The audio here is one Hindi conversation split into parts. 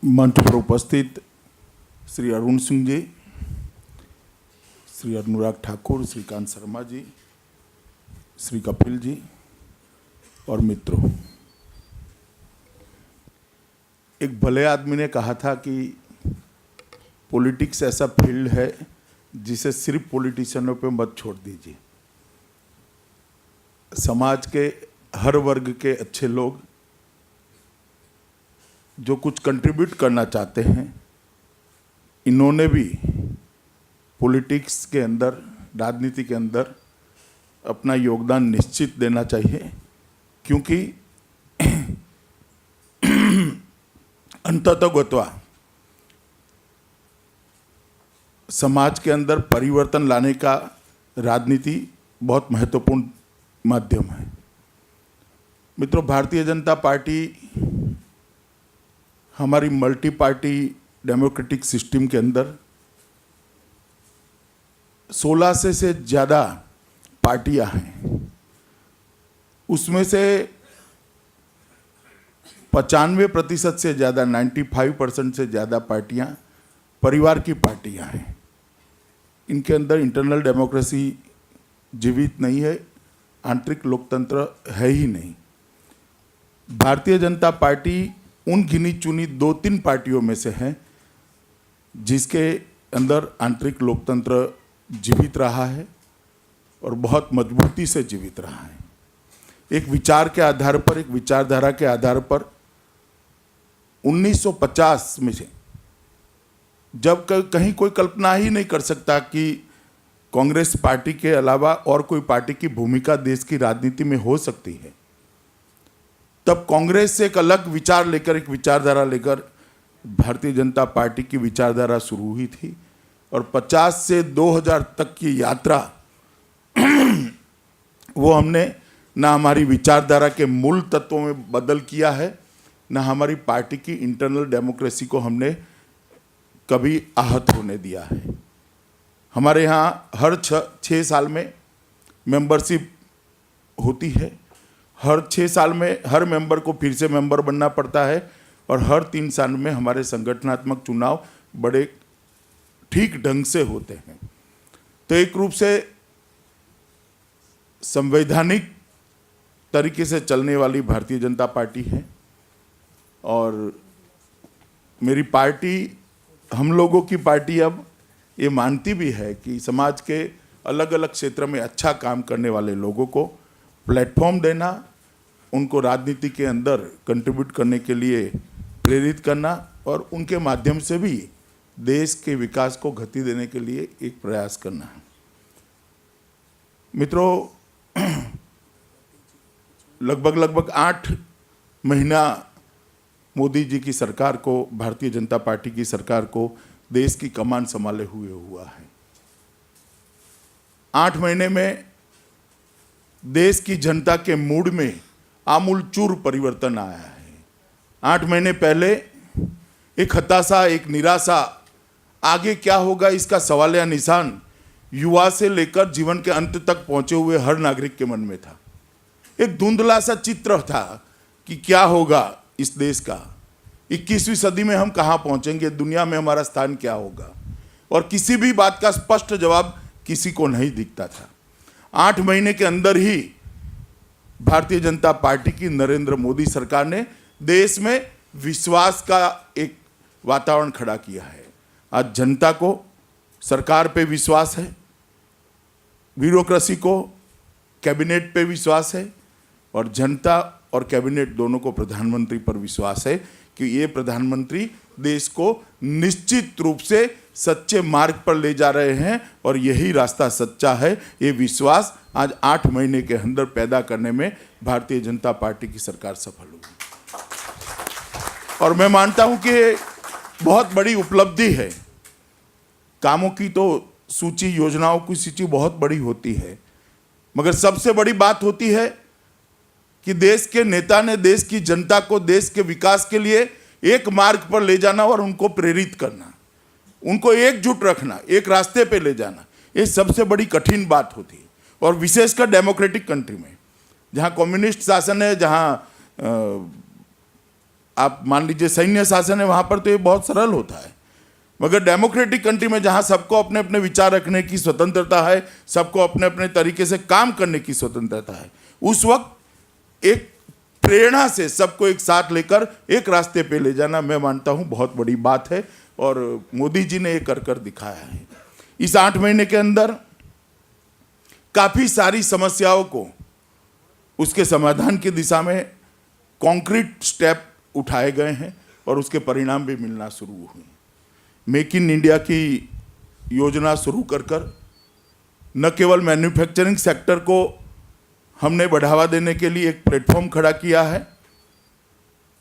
मंच पर उपस्थित श्री अरुण सिंह जी, श्री अनुराग ठाकुर, श्रीकांत शर्मा जी, श्री कपिल जी और मित्रों, एक भले आदमी ने कहा था कि पॉलिटिक्स ऐसा फील्ड है जिसे सिर्फ पॉलिटिशियनों पे मत छोड़ दीजिए। समाज के हर वर्ग के अच्छे लोग जो कुछ कंट्रीब्यूट करना चाहते हैं, इन्होंने भी पॉलिटिक्स के अंदर, राजनीति के अंदर अपना योगदान निश्चित देना चाहिए, क्योंकि अंततोगत्वा समाज के अंदर परिवर्तन लाने का राजनीति बहुत महत्वपूर्ण माध्यम है। मित्रों, भारतीय जनता पार्टी हमारी मल्टी पार्टी डेमोक्रेटिक सिस्टम के अंदर 16 से ज़्यादा पार्टियां हैं। उसमें से 95% से ज़्यादा, 95% से ज़्यादा पार्टियां परिवार की पार्टियां हैं। इनके अंदर इंटरनल डेमोक्रेसी जीवित नहीं है, आंतरिक लोकतंत्र है ही नहीं। भारतीय जनता पार्टी उन गिनी चुनी 2-3 पार्टियों में से है जिसके अंदर आंतरिक लोकतंत्र जीवित रहा है और बहुत मजबूती से जीवित रहा है। एक विचार के आधार पर, एक विचारधारा के आधार पर 1950 में से, जब कहीं कोई कल्पना ही नहीं कर सकता कि कांग्रेस पार्टी के अलावा और कोई पार्टी की भूमिका देश की राजनीति में हो सकती है, तब कांग्रेस से एक अलग विचार लेकर, एक विचारधारा लेकर भारतीय जनता पार्टी की विचारधारा शुरू हुई थी। और 50 से 2000 तक की यात्रा वो हमने ना हमारी विचारधारा के मूल तत्वों में बदल किया है, ना हमारी पार्टी की इंटरनल डेमोक्रेसी को हमने कभी आहत होने दिया है। हमारे यहाँ हर 6 साल में मेंबरशिप होती है। हर 6 साल में हर मेंबर को फिर से मेंबर बनना पड़ता है और हर 3 साल में हमारे संगठनात्मक चुनाव बड़े ठीक ढंग से होते हैं। तो एक रूप से संवैधानिक तरीके से चलने वाली भारतीय जनता पार्टी है और मेरी पार्टी, हम लोगों की पार्टी अब ये मानती भी है कि समाज के अलग अलग क्षेत्र में अच्छा काम करने वाले लोगों को प्लेटफॉर्म देना, उनको राजनीति के अंदर कंट्रीब्यूट करने के लिए प्रेरित करना और उनके माध्यम से भी देश के विकास को गति देने के लिए एक प्रयास करना है। मित्रों, लगभग 8 महीना मोदी जी की सरकार को, भारतीय जनता पार्टी की सरकार को देश की कमान संभाले हुए हुआ है। 8 महीने में देश की जनता के मूड में आमूलचूर परिवर्तन आया है। 8 महीने पहले एक हताशा, एक निराशा, आगे क्या होगा इसका सवाल या निशान युवा से लेकर जीवन के अंत तक पहुंचे हुए हर नागरिक के मन में था। एक धुंधला सा चित्र था कि क्या होगा इस देश का, 21वीं सदी में हम कहाँ पहुंचेंगे, दुनिया में हमारा स्थान क्या होगा, और किसी भी बात का स्पष्ट जवाब किसी को नहीं दिखता था। 8 महीने के अंदर ही भारतीय जनता पार्टी की नरेंद्र मोदी सरकार ने देश में विश्वास का एक वातावरण खड़ा किया है। आज जनता को सरकार पे विश्वास है, ब्यूरोक्रेसी को कैबिनेट पे विश्वास है और जनता और कैबिनेट दोनों को प्रधानमंत्री पर विश्वास है कि ये प्रधानमंत्री देश को निश्चित रूप से सच्चे मार्ग पर ले जा रहे हैं और यही रास्ता सच्चा है। ये विश्वास आज 8 महीने के अंदर पैदा करने में भारतीय जनता पार्टी की सरकार सफल हुई और मैं मानता हूं कि बहुत बड़ी उपलब्धि है। कामों की तो सूची, योजनाओं की सूची बहुत बड़ी होती है, मगर सबसे बड़ी बात होती है कि देश के नेता ने देश की जनता को देश के विकास के लिए एक मार्ग पर ले जाना और उनको प्रेरित करना, उनको एकजुट रखना, एक रास्ते पे ले जाना, ये सबसे बड़ी कठिन बात होती है। और विशेषकर डेमोक्रेटिक कंट्री में, जहाँ कम्युनिस्ट शासन है, जहाँ आप मान लीजिए सैन्य शासन है, वहाँ पर तो ये बहुत सरल होता है, मगर डेमोक्रेटिक कंट्री में जहाँ सबको अपने अपने विचार रखने की स्वतंत्रता है, सबको अपने अपने तरीके से काम करने की स्वतंत्रता है, उस वक्त एक प्रेरणा से सबको एक साथ लेकर एक रास्ते पे ले जाना, मैं मानता हूँ बहुत बड़ी बात है, और मोदी जी ने ये कर दिखाया है। इस 8 महीने के अंदर काफ़ी सारी समस्याओं को उसके समाधान की दिशा में कॉन्क्रीट स्टेप उठाए गए हैं और उसके परिणाम भी मिलना शुरू हुए। मेक इन इंडिया की योजना शुरू कर न केवल मैन्युफैक्चरिंग सेक्टर को हमने बढ़ावा देने के लिए एक प्लेटफॉर्म खड़ा किया है,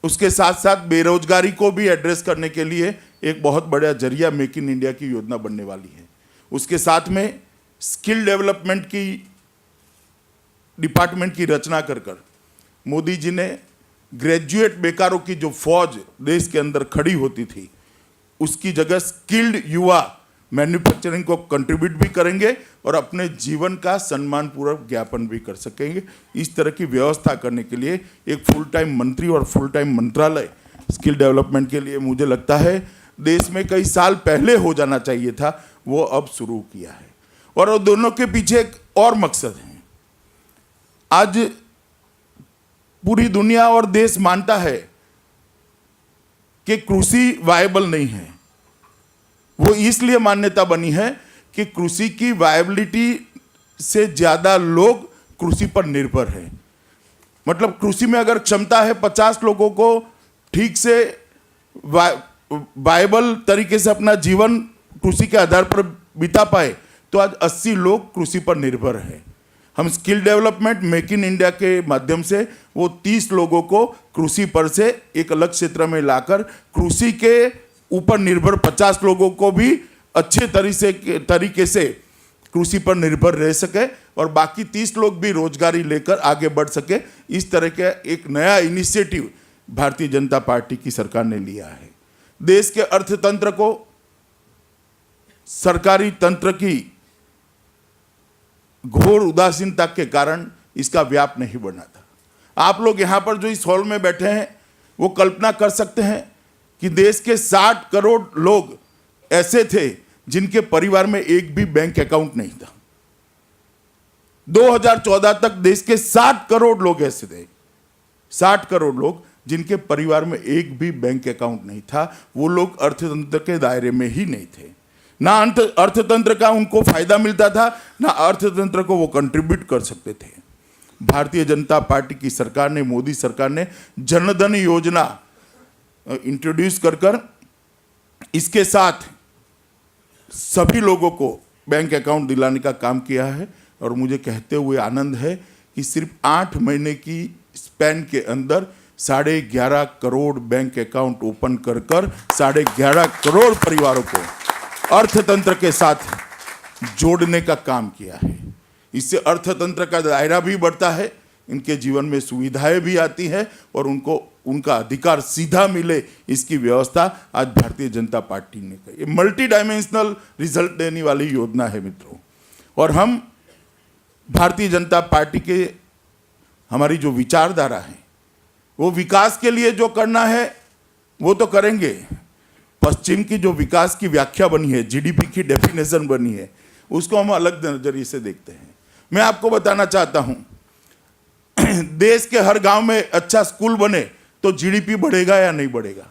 उसके साथ साथ बेरोजगारी को भी एड्रेस करने के लिए एक बहुत बड़ा जरिया मेक इन इंडिया की योजना बनने वाली है। उसके साथ में स्किल डेवलपमेंट की डिपार्टमेंट की रचना कर मोदी जी ने ग्रेजुएट बेकारों की जो फौज देश के अंदर खड़ी होती थी, उसकी जगह स्किल्ड युवा मैन्युफैक्चरिंग को कंट्रीब्यूट भी करेंगे और अपने जीवन का सम्मानपूर्वक ज्ञापन भी कर सकेंगे। इस तरह की व्यवस्था करने के लिए एक फुल टाइम मंत्री और फुल टाइम मंत्रालय स्किल डेवलपमेंट के लिए मुझे लगता है देश में कई साल पहले हो जाना चाहिए था, वो अब शुरू किया है। और दोनों के पीछे एक और मकसद है। आज पूरी दुनिया और देश मानता है कि कृषि वायबल नहीं है। वो इसलिए मान्यता बनी है कि कृषि की वायबिलिटी से ज़्यादा लोग कृषि पर निर्भर हैं। मतलब कृषि में अगर क्षमता है 50 लोगों को ठीक से वायबल तरीके से अपना जीवन कृषि के आधार पर बिता पाए, तो आज 80 लोग कृषि पर निर्भर हैं। हम skill development make in India के माध्यम से वो 30 लोगों को कृषि पर से एक अलग क्षेत्र में लाकर कृषि के ऊपर निर्भर 50 लोगों को भी अच्छे तरीके से कृषि पर निर्भर रह सके और बाकी 30 लोग भी रोजगारी लेकर आगे बढ़ सके। इस तरह का एक नया इनिशिएटिव भारतीय जनता पार्टी की सरकार ने लिया है। देश के अर्थतंत्र को सरकारी तंत्र की घोर उदासीनता के कारण इसका व्याप नहीं बढ़ा था। आप लोग यहाँ पर जो इस हॉल में बैठे हैं वो कल्पना कर सकते हैं कि देश के 60 करोड़ लोग ऐसे थे जिनके परिवार में एक भी बैंक अकाउंट नहीं था। 2014 तक देश के 60 करोड़ लोग ऐसे थे, 60 करोड़ लोग जिनके परिवार में एक भी बैंक अकाउंट नहीं था। वो लोग अर्थतंत्र के दायरे में ही नहीं थे। ना अर्थतंत्र का उनको फायदा मिलता था, ना अर्थतंत्र को वो कंट्रीब्यूट कर सकते थे। भारतीय जनता पार्टी की सरकार ने, मोदी सरकार ने जनधन योजना इंट्रोड्यूस कर इसके साथ सभी लोगों को बैंक अकाउंट दिलाने का काम किया है। और मुझे कहते हुए आनंद है कि सिर्फ 8 महीने की स्पैन के अंदर 11.5 करोड़ बैंक अकाउंट ओपन कर 11.5 करोड़ परिवारों को अर्थतंत्र के साथ जोड़ने का काम किया है। इससे अर्थतंत्र का दायरा भी बढ़ता है, इनके जीवन में सुविधाएं भी आती हैं और उनको उनका अधिकार सीधा मिले, इसकी व्यवस्था आज भारतीय जनता पार्टी ने की। ये मल्टी डायमेंशनल रिजल्ट देने वाली योजना है मित्रों। और हम भारतीय जनता पार्टी के हमारी जो विचारधारा है वो विकास के लिए जो करना है वो तो करेंगे। पश्चिम की जो विकास की व्याख्या बनी है, जीडीपी की डेफिनेशन बनी है, उसको हम अलग नजरिए से देखते हैं। मैं आपको बताना चाहता हूं, देश के हर गांव में अच्छा स्कूल बने तो जीडीपी बढ़ेगा या नहीं बढ़ेगा?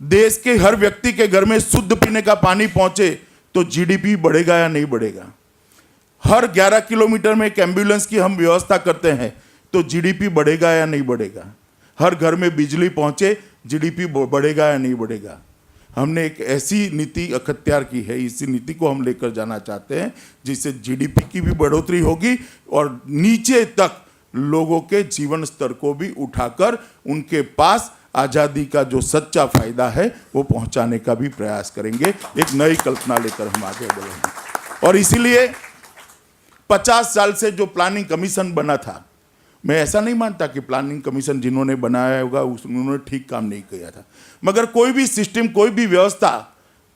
देश के हर व्यक्ति के घर में शुद्ध पीने का पानी पहुंचे तो जीडीपी बढ़ेगा या नहीं बढ़ेगा? हर 11 किलोमीटर में एक एम्बुलेंस की हम व्यवस्था करते हैं तो जीडीपी बढ़ेगा या नहीं बढ़ेगा? हर घर में बिजली पहुंचे, जीडीपी बढ़ेगा या नहीं बढ़ेगा? हमने एक ऐसी नीति अख्तियार की है, इसी नीति को हम लेकर जाना चाहते हैं जिससे जीडीपी की भी बढ़ोतरी होगी और नीचे तक लोगों के जीवन स्तर को भी उठाकर उनके पास आज़ादी का जो सच्चा फायदा है वो पहुंचाने का भी प्रयास करेंगे। एक नई कल्पना लेकर हम आगे बढ़ेंगे। और इसीलिए 50 साल से जो प्लानिंग कमीशन बना था, मैं ऐसा नहीं मानता कि प्लानिंग कमीशन जिन्होंने बनाया होगा उन्होंने ठीक काम नहीं किया था, मगर कोई भी सिस्टम, कोई भी व्यवस्था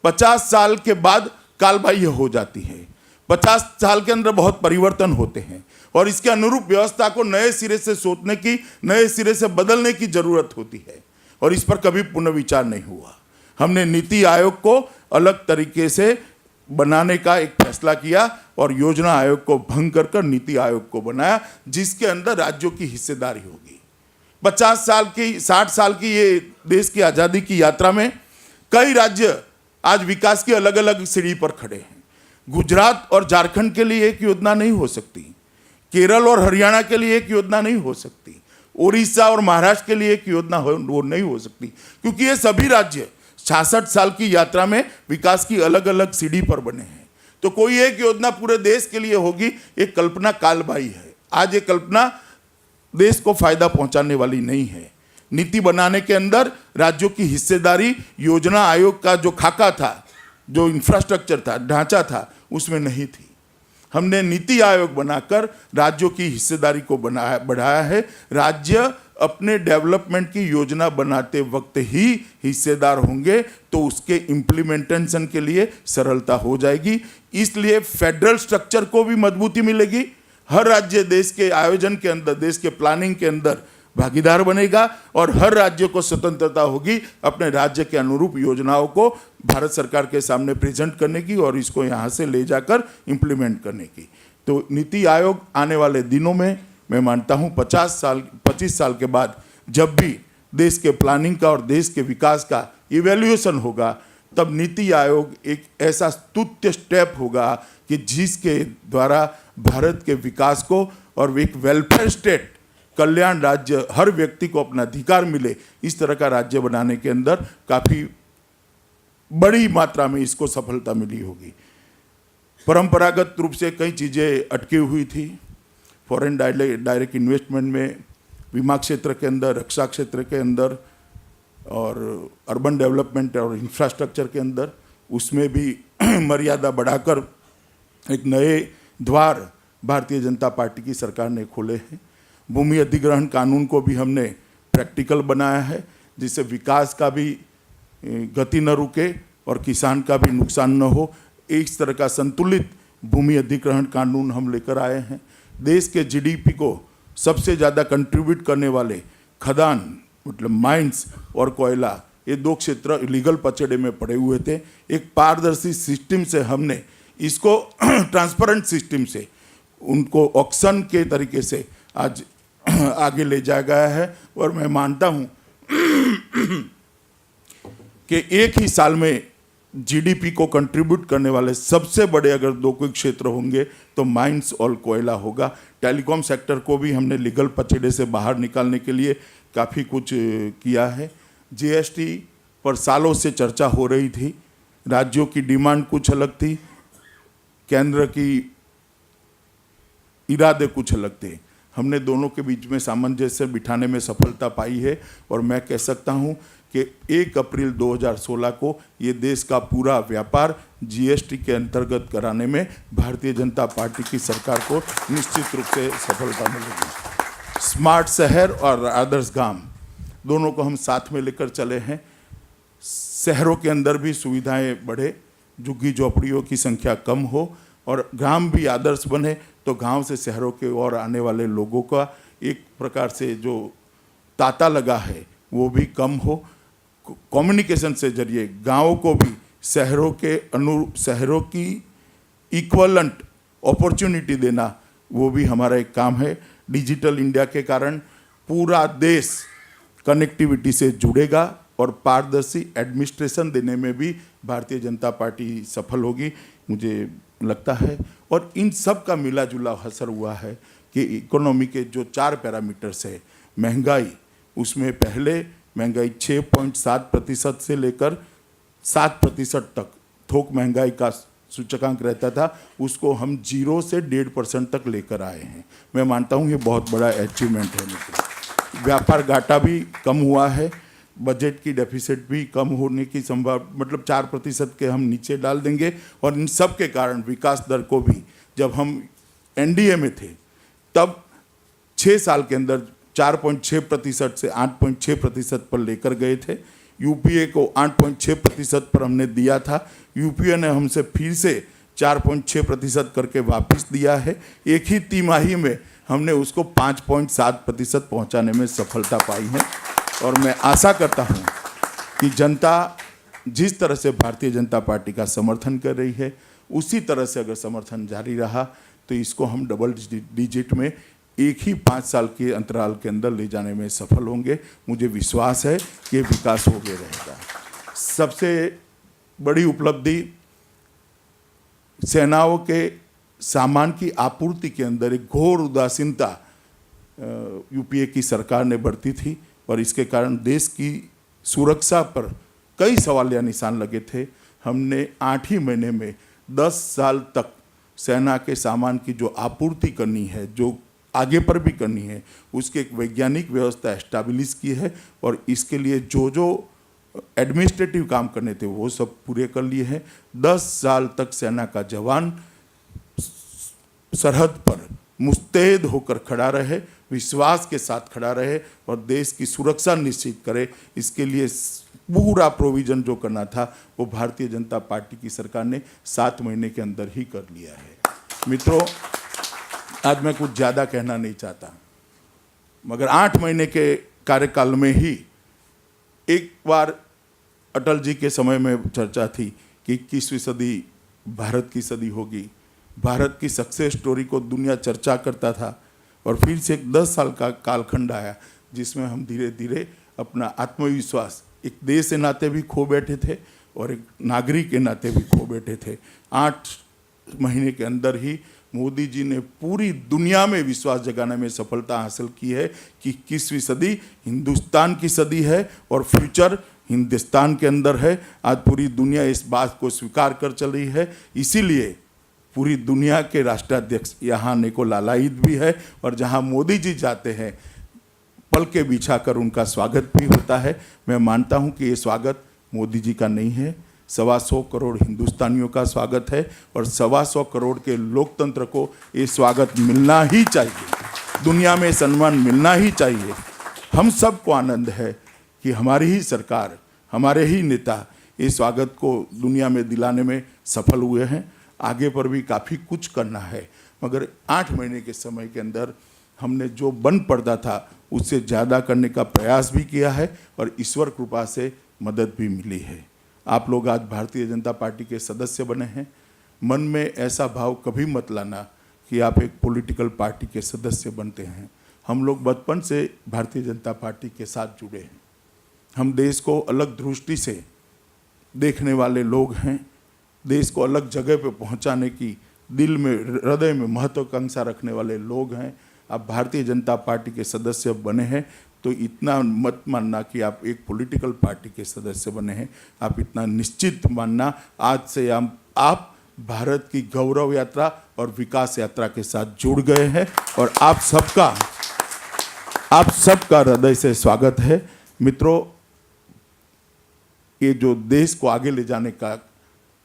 50 साल के बाद कालबाह्य हो जाती है। 50 साल के अंदर बहुत परिवर्तन होते हैं और इसके अनुरूप व्यवस्था को नए सिरे से सोचने की, नए सिरे से बदलने की जरूरत होती है। और इस पर कभी पुनर्विचार नहीं हुआ। हमने नीति आयोग को अलग तरीके से बनाने का एक फैसला किया और योजना आयोग को भंग कर नीति आयोग को बनाया, जिसके अंदर राज्यों की हिस्सेदारी होगी। 50 साल की 60 साल की ये देश की आज़ादी की यात्रा में कई राज्य आज विकास की अलग अलग सीढ़ी पर खड़े हैं। गुजरात और झारखंड के लिए एक योजना नहीं हो सकती, केरल और हरियाणा के लिए एक योजना नहीं हो सकती, उड़ीसा और महाराष्ट्र के लिए एक योजना वो नहीं हो सकती, क्योंकि ये सभी राज्य 66 साल की यात्रा में विकास की अलग अलग सीढ़ी पर बने हैं। तो कोई एक योजना पूरे देश के लिए होगी, एक कल्पना कालबाई है। आज ये कल्पना देश को फायदा पहुंचाने वाली नहीं है। नीति बनाने के अंदर राज्यों की हिस्सेदारी योजना आयोग का जो खाका था, जो इंफ्रास्ट्रक्चर था, ढांचा था, उसमें नहीं थी। हमने नीति आयोग बनाकर राज्यों की हिस्सेदारी को बढ़ाया है। राज्य अपने डेवलपमेंट की योजना बनाते वक्त ही हिस्सेदार होंगे तो उसके इम्प्लीमेंटेशन के लिए सरलता हो जाएगी। इसलिए फेडरल स्ट्रक्चर को भी मजबूती मिलेगी। हर राज्य देश के आयोजन के अंदर, देश के प्लानिंग के अंदर भागीदार बनेगा और हर राज्य को स्वतंत्रता होगी अपने राज्य के अनुरूप योजनाओं को भारत सरकार के सामने प्रेजेंट करने की और इसको यहाँ से ले जाकर इम्प्लीमेंट करने की। तो नीति आयोग आने वाले दिनों में मैं मानता हूँ 25 साल के बाद जब भी देश के प्लानिंग का और देश के विकास का इवैल्यूएशन होगा, तब नीति आयोग एक ऐसा स्तुत्य स्टेप होगा कि जिसके द्वारा भारत के विकास को और एक वेलफेयर स्टेट, कल्याण राज्य, हर व्यक्ति को अपना अधिकार मिले, इस तरह का राज्य बनाने के अंदर काफ़ी बड़ी मात्रा में इसको सफलता मिली होगी। परंपरागत रूप से कई चीज़ें अटकी हुई थी। फॉरेन डायरेक्ट इन्वेस्टमेंट में बीमा क्षेत्र के अंदर, रक्षा क्षेत्र के अंदर और अर्बन डेवलपमेंट और इंफ्रास्ट्रक्चर के अंदर, उसमें भी मर्यादा बढ़ाकर एक नए द्वार भारतीय जनता पार्टी की सरकार ने खोले हैं। भूमि अधिग्रहण कानून को भी हमने प्रैक्टिकल बनाया है, जिससे विकास का भी गति न रुके और किसान का भी नुकसान न हो। इस तरह का संतुलित भूमि अधिग्रहण कानून हम लेकर आए हैं। देश के जीडीपी को सबसे ज़्यादा कंट्रीब्यूट करने वाले खदान मतलब माइंस और कोयला, ये दो क्षेत्र इलीगल पचड़े में पड़े हुए थे। एक पारदर्शी सिस्टम से हमने इसको ट्रांसपेरेंट सिस्टम से उनको ऑक्शन के तरीके से आज आगे ले जाया गया है। और मैं मानता हूँ कि एक ही साल में जीडीपी को कंट्रीब्यूट करने वाले सबसे बड़े अगर दो कोई क्षेत्र होंगे तो माइंस और कोयला होगा। टेलीकॉम सेक्टर को भी हमने लीगल पचड़े से बाहर निकालने के लिए काफ़ी कुछ किया है। जीएसटी पर सालों से चर्चा हो रही थी, राज्यों की डिमांड कुछ अलग थी, केंद्र की इरादे कुछ अलग थे। हमने दोनों के बीच में सामंजस्य बिठाने में सफलता पाई है और मैं कह सकता हूं कि 1 अप्रैल 2016 को ये देश का पूरा व्यापार जीएसटी के अंतर्गत कराने में भारतीय जनता पार्टी की सरकार को निश्चित रूप से सफलता मिलेगी। स्मार्ट शहर और आदर्श गांव दोनों को हम साथ में लेकर चले हैं। शहरों के अंदर भी सुविधाएं बढ़े, झुग्गी झोपड़ियों की संख्या कम हो और ग्राम भी आदर्श बने, तो गांव से शहरों के ओर आने वाले लोगों का एक प्रकार से जो तांता लगा है वो भी कम हो। कम्युनिकेशन से जरिए गांवों को भी शहरों की इक्वलेंट अपॉर्चुनिटी देना, वो भी हमारा एक काम है। डिजिटल इंडिया के कारण पूरा देश कनेक्टिविटी से जुड़ेगा और पारदर्शी एडमिनिस्ट्रेशन देने में भी भारतीय जनता पार्टी सफल होगी, मुझे लगता है। और इन सब का मिला जुला असर हुआ है कि इकोनॉमी के जो 4 पैरामीटर्स है, महंगाई, उसमें पहले महंगाई 6.7% से लेकर 7% तक थोक महंगाई का सूचकांक रहता था, उसको हम 0 से 1.5% तक लेकर आए हैं। मैं मानता हूँ ये बहुत बड़ा अचीवमेंट है। मित्र, व्यापार घाटा भी कम हुआ है, बजट की डेफिसिट भी कम होने की मतलब 4% के हम नीचे डाल देंगे। और इन सब के कारण विकास दर को भी, जब हम एनडीए में थे तब 6 साल के अंदर 4.6% से 8.6% पर लेकर गए थे। यूपीए को 8.6% पर हमने दिया था, यूपीए ने हमसे फिर से 4.6% करके वापस दिया है। एक ही तिमाही में हमने उसको 5.7% पहुंचाने में सफलता पाई है। और मैं आशा करता हूँ कि जनता जिस तरह से भारतीय जनता पार्टी का समर्थन कर रही है, उसी तरह से अगर समर्थन जारी रहा तो इसको हम डबल डिजिट में एक ही 5 साल के अंतराल के अंदर ले जाने में सफल होंगे। मुझे विश्वास है कि ये विकास हो गया रहेगा। सबसे बड़ी उपलब्धि सेनाओं के सामान की आपूर्ति के अंदर एक घोर उदासीनता यूपीए की सरकार ने बरती थी और इसके कारण देश की सुरक्षा पर कई सवालिया निशान लगे थे। हमने 8 ही महीने में 10 साल तक सेना के सामान की जो आपूर्ति करनी है, जो आगे पर भी करनी है, उसकी एक वैज्ञानिक व्यवस्था एस्टैब्लिश की है और इसके लिए जो जो एडमिनिस्ट्रेटिव काम करने थे वो सब पूरे कर लिए हैं। 10 साल तक सेना का जवान सरहद पर मुस्तैद होकर खड़ा रहे, विश्वास के साथ खड़ा रहे और देश की सुरक्षा निश्चित करे। इसके लिए पूरा प्रोविज़न जो करना था वो भारतीय जनता पार्टी की सरकार ने 7 महीने के अंदर ही कर लिया है। मित्रों, आज मैं कुछ ज़्यादा कहना नहीं चाहता, मगर 8 महीने के कार्यकाल में ही एक बार अटल जी के समय में चर्चा थी कि 21वीं सदी भारत की सदी होगी। भारत की सक्सेस स्टोरी को दुनिया चर्चा करता था और फिर से एक 10 साल का कालखंड आया जिसमें हम धीरे धीरे अपना आत्मविश्वास एक देश के नाते भी खो बैठे थे और एक नागरिक के नाते भी खो बैठे थे। 8 महीने के अंदर ही मोदी जी ने पूरी दुनिया में विश्वास जगाने में सफलता हासिल की है कि 21वीं सदी हिंदुस्तान की सदी है और फ्यूचर हिंदुस्तान के अंदर है। आज पूरी दुनिया इस बात को स्वीकार कर चल रही है, इसीलिए पूरी दुनिया के राष्ट्राध्यक्ष यहाँ आने को लालायित भी है और जहाँ मोदी जी जाते हैं पल के बिछाकर उनका स्वागत भी होता है। मैं मानता हूँ कि ये स्वागत मोदी जी का नहीं है, 125 करोड़ हिंदुस्तानियों का स्वागत है और 125 करोड़ के लोकतंत्र को ये स्वागत मिलना ही चाहिए, दुनिया में सम्मान मिलना ही चाहिए। हम सबको आनंद है कि हमारी ही सरकार, हमारे ही नेता इस स्वागत को दुनिया में दिलाने में सफल हुए हैं। आगे पर भी काफ़ी कुछ करना है, मगर 8 महीने के समय के अंदर हमने जो बन पड़ता था उससे ज़्यादा करने का प्रयास भी किया है और ईश्वर कृपा से मदद भी मिली है। आप लोग आज भारतीय जनता पार्टी के सदस्य बने हैं। मन में ऐसा भाव कभी मत लाना कि आप एक पॉलिटिकल पार्टी के सदस्य बनते हैं। हम लोग बचपन से भारतीय जनता पार्टी के साथ जुड़े हैं। हम देश को अलग दृष्टि से देखने वाले लोग हैं। देश को अलग जगह पे पहुंचाने की दिल में, हृदय में महत्वाकांक्षा रखने वाले लोग हैं। आप भारतीय जनता पार्टी के सदस्य बने हैं तो इतना मत मानना कि आप एक पॉलिटिकल पार्टी के सदस्य बने हैं। आप इतना निश्चित मानना आज से आप भारत की गौरव यात्रा और विकास यात्रा के साथ जुड़ गए हैं और आप सबका हृदय से स्वागत है। मित्रों, ये जो देश को आगे ले जाने का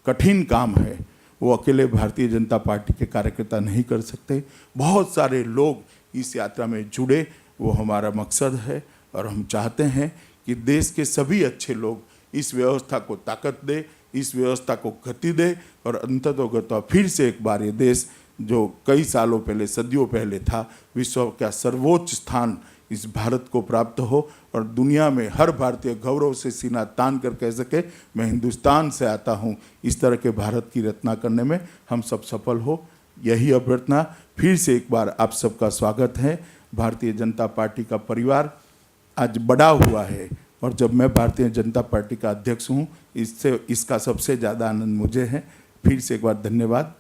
कठिन काम है वो अकेले भारतीय जनता पार्टी के कार्यकर्ता नहीं कर सकते। बहुत सारे लोग इस यात्रा में जुड़े, वो हमारा मकसद है और हम चाहते हैं कि देश के सभी अच्छे लोग इस व्यवस्था को ताकत दे, इस व्यवस्था को गति दे और अंततोगत्वा फिर से एक बार ये देश जो कई सालों पहले, सदियों पहले था, विश्व का सर्वोच्च स्थान इस भारत को प्राप्त हो और दुनिया में हर भारतीय गौरव से सीना तान कर कह सके मैं हिंदुस्तान से आता हूँ। इस तरह के भारत की रचना करने में हम सब सफल हो, यही अभ्यर्थना। फिर से एक बार आप सबका स्वागत है। भारतीय जनता पार्टी का परिवार आज बड़ा हुआ है और जब मैं भारतीय जनता पार्टी का अध्यक्ष हूँ इसका सबसे ज़्यादा आनंद मुझे है। फिर से एक बार धन्यवाद।